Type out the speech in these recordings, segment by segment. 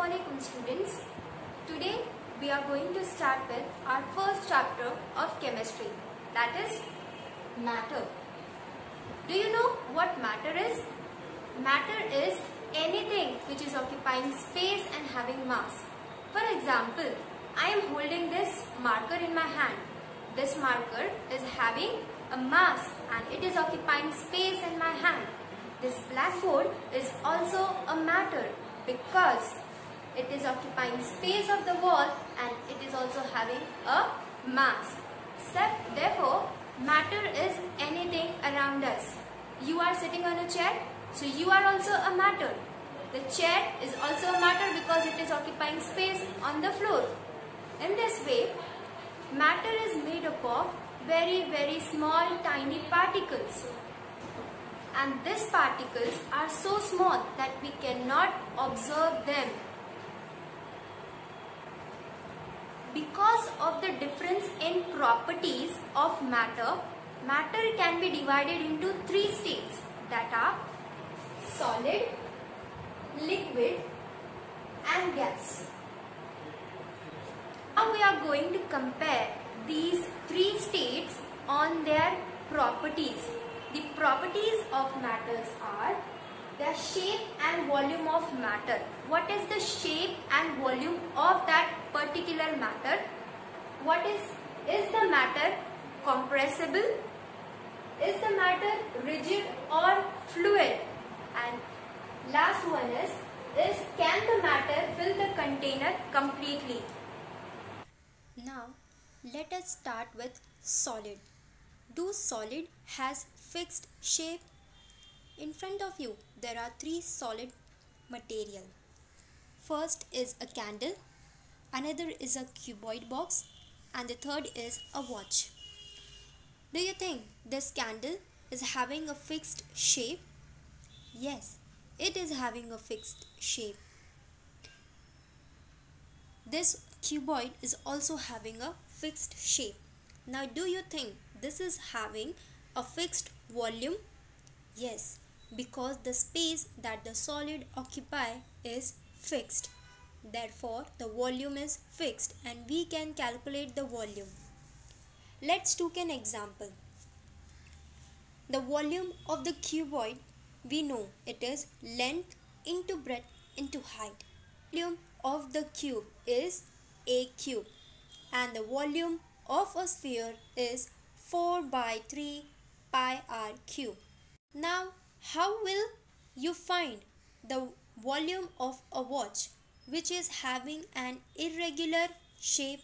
Assalamualaikum students. Today we are going to start with our first chapter of chemistry, that is matter. Do you know what matter is? Matter is anything which is occupying space and having mass. For example, I am holding this marker in my hand. This marker is having a mass and it is occupying space in my hand. This blackboard is also a matter because it is occupying space of the wall and it is also having a mass. Therefore, matter is anything around us. You are sitting on a chair, so you are also a matter. The chair is also a matter because it is occupying space on the floor. In this way, matter is made up of very small tiny particles. And these particles are so small that we cannot observe them. Because of the difference in properties of matter, matter can be divided into three states, that are solid, liquid and gas. Now we are going to compare these three states on their properties. The properties of matters are the shape and volume of matter. What is the shape and volume of that particular matter? What is the matter compressible? Is the matter rigid or fluid? And last one is can the matter fill the container completely? Now let us start with solid. Do solid has fixed shape? In front of you there are three solid material. First is a candle, another is a cuboid box and the third is a watch. Do you think this candle is having a fixed shape? Yes, it is having a fixed shape. This cuboid is also having a fixed shape. Now do you think this is having a fixed volume? Yes, because the space that the solid occupy is fixed. Therefore, the volume is fixed and we can calculate the volume. Let's take an example. The volume of the cuboid, we know it is length into breadth into height. Volume of the cube is a cube and the volume of a sphere is 4 by 3 pi r cube. Now, how will you find the volume of a watch which is having an irregular shape?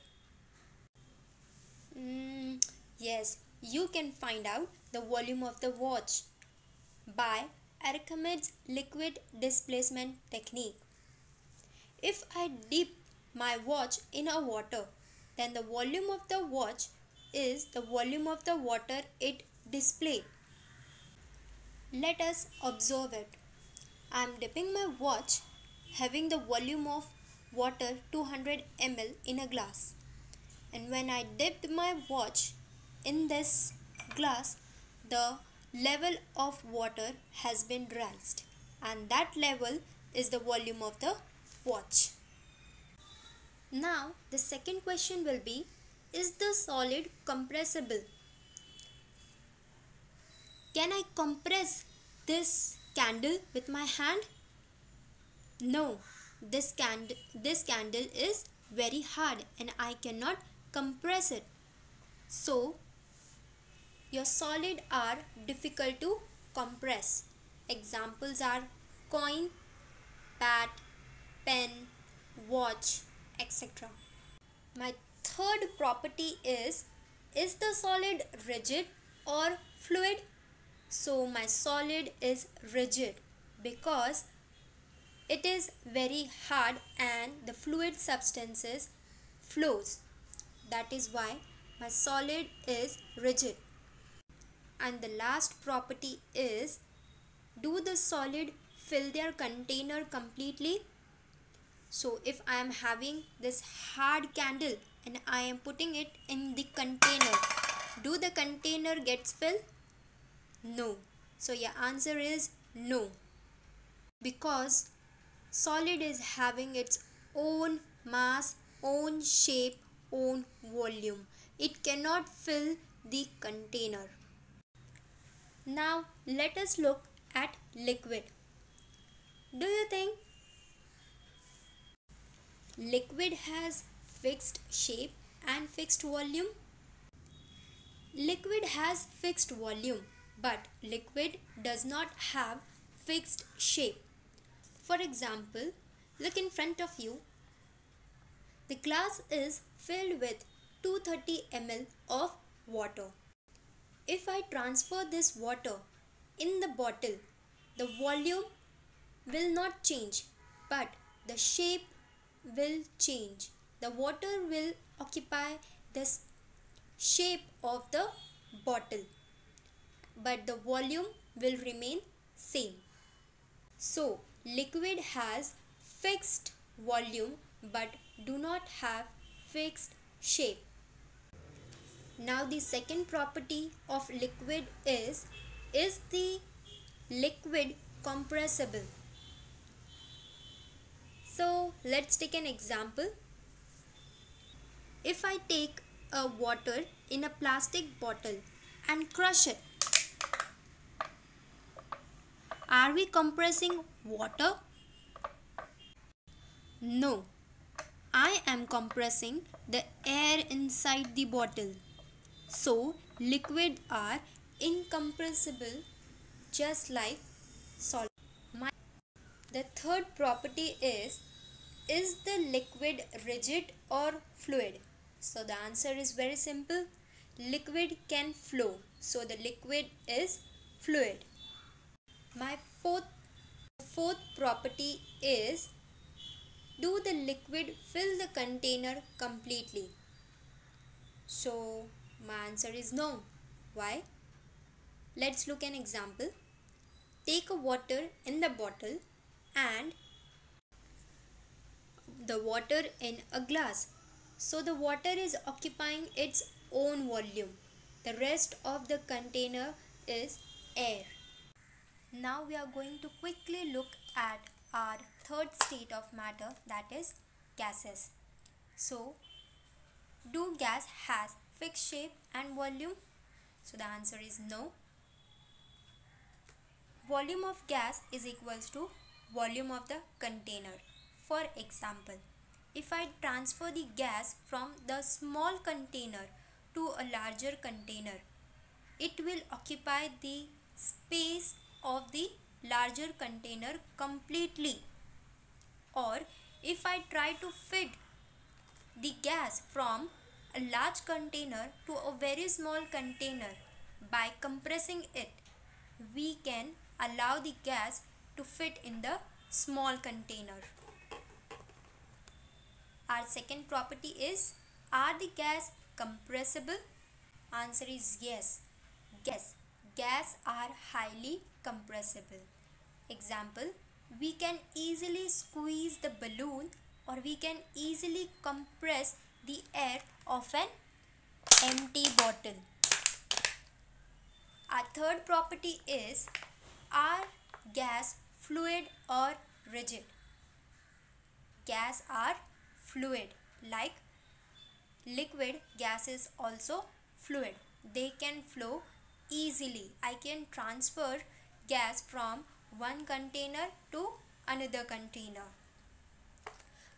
Yes, you can find out the volume of the watch by Archimedes' liquid displacement technique. If I dip my watch in a water, then the volume of the watch is the volume of the water it displays. Let us observe it. I am dipping my watch having the volume of water 200 ml in a glass. And when I dipped my watch in this glass, the level of water has been raised. And that level is the volume of the watch. Now the second question will be, is the solid compressible? Can I compress this candle with my hand? No, this candle is very hard and I cannot compress it. So, your solid are difficult to compress. Examples are coin, bat, pen, watch, etc. My third property is the solid rigid or fluid? So my solid is rigid because it is very hard and the fluid substances flows. That is why my solid is rigid. And the last property is, do the solid fill their container completely? So if I am having this hard candle and I am putting it in the container, do the container gets filled? No. So your answer is no. Because solid is having its own mass, own shape, own volume. It cannot fill the container. Now let us look at liquid. Do you think liquid has fixed shape and fixed volume? Liquid has fixed volume, but liquid does not have fixed shape. For example, look in front of you. The glass is filled with 230 ml of water. If I transfer this water in the bottle, the volume will not change, but the shape will change. The water will occupy the shape of the bottle, but the volume will remain same. So liquid has fixed volume but do not have fixed shape. Now the second property of liquid is the liquid compressible? So let's take an example. If I take a water in a plastic bottle and crush it, are we compressing water? No, I am compressing the air inside the bottle. So liquid are incompressible just like solid. The third property is the liquid rigid or fluid? So the answer is very simple. Liquid can flow. So the liquid is fluid. My fourth property is, do the liquid fill the container completely? So my answer is no. Why? Let's look an example. Take a water in the bottle and the water in a glass. So the water is occupying its own volume. The rest of the container is air. Now we are going to quickly look at our third state of matter, that is gases. So do gas has fixed shape and volume? So the answer is no. Volume of gas is equals to volume of the container. For example, if I transfer the gas from the small container to a larger container, it will occupy the space of the larger container completely. Or if I try to fit the gas from a large container to a very small container, by compressing it, we can allow the gas to fit in the small container. Our second property is, are the gas compressible? Answer is yes. Gas are highly compressible. Example, we can easily squeeze the balloon or we can easily compress the air of an empty bottle. Our third property is, are gas fluid or rigid? Gas are fluid. Like liquid, gas is also fluid. They can flow easily. I can transfer gas from one container to another container.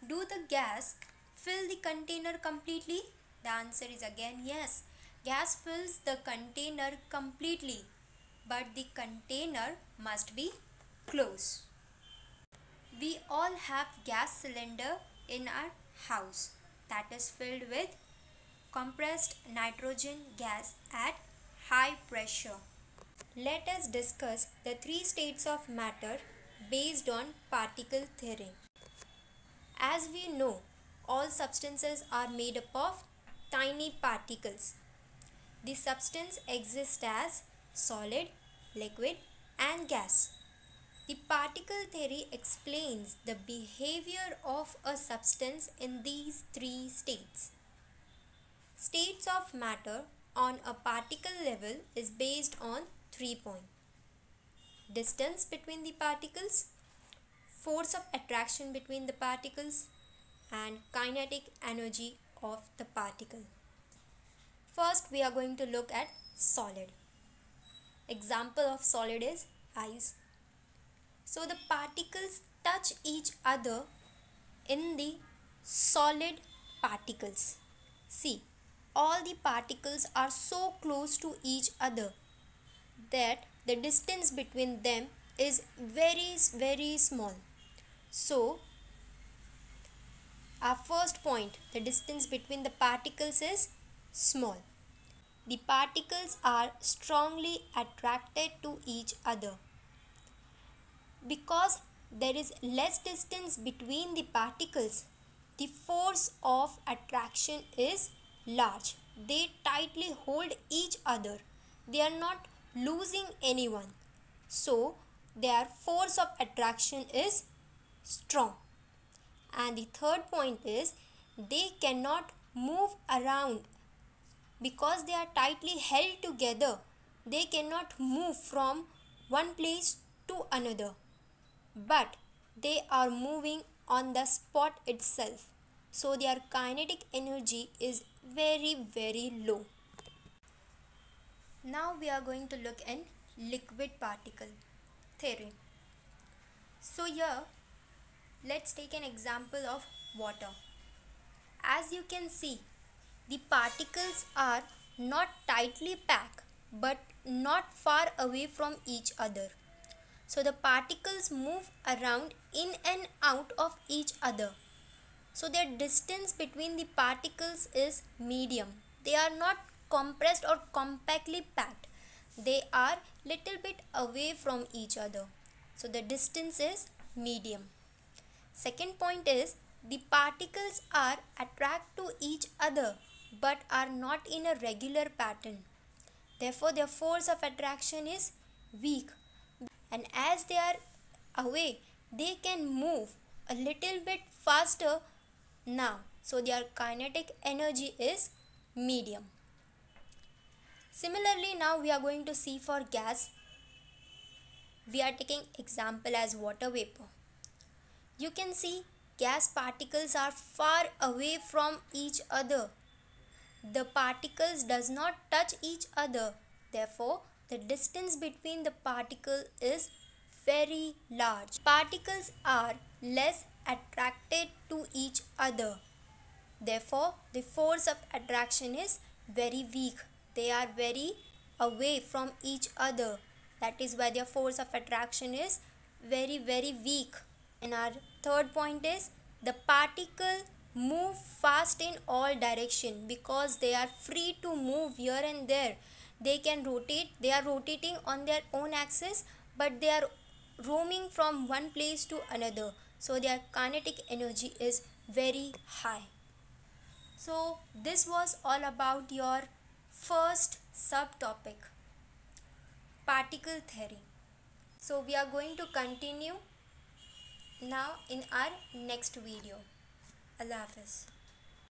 Do the gas fill the container completely? The answer is again yes. Gas fills the container completely, but the container must be closed. We all have gas cylinder in our house that is filled with compressed nitrogen gas at high pressure. Let us discuss the three states of matter based on particle theory. As we know, all substances are made up of tiny particles. The substance exists as solid, liquid, and gas. The particle theory explains the behavior of a substance in these three states. States of matter on a particle level is based on 3 points. Distance between the particles, force of attraction between the particles, and kinetic energy of the particle. First, we are going to look at solid. Example of solid is ice. So the particles touch each other in the solid particles. See, all the particles are so close to each other that the distance between them is very small. So our first point, the distance between the particles is small. The particles are strongly attracted to each other. Because there is less distance between the particles, the force of attraction is large. They tightly hold each other. They are not losing anyone. So, their force of attraction is strong. And the third point is they cannot move around because they are tightly held together. They cannot move from one place to another, but they are moving on the spot itself. So their kinetic energy is very low. Now we are going to look in liquid particle theory. So here let's take an example of water. As you can see, the particles are not tightly packed but not far away from each other. So the particles move around in and out of each other. So their distance between the particles is medium. They are not compressed or compactly packed. They are little bit away from each other. So the distance is medium. Second point is the particles are attract to each other but are not in a regular pattern. Therefore their force of attraction is weak. And as they are away, they can move a little bit faster now. So their kinetic energy is medium. Similarly, now we are going to see for gas. We are taking example as water vapor. You can see gas particles are far away from each other. The particles does not touch each other. Therefore, the distance between the particle is very large. Particles are less attracted to each other. Therefore, the force of attraction is very weak. They are very away from each other. That is why their force of attraction is very weak. And our third point is the particle move fast in all direction because they are free to move here and there. They can rotate. They are rotating on their own axis, but they are roaming from one place to another. So their kinetic energy is very high. So this was all about your first subtopic, particle theory. So we are going to continue now in our next video. Allah Hafiz.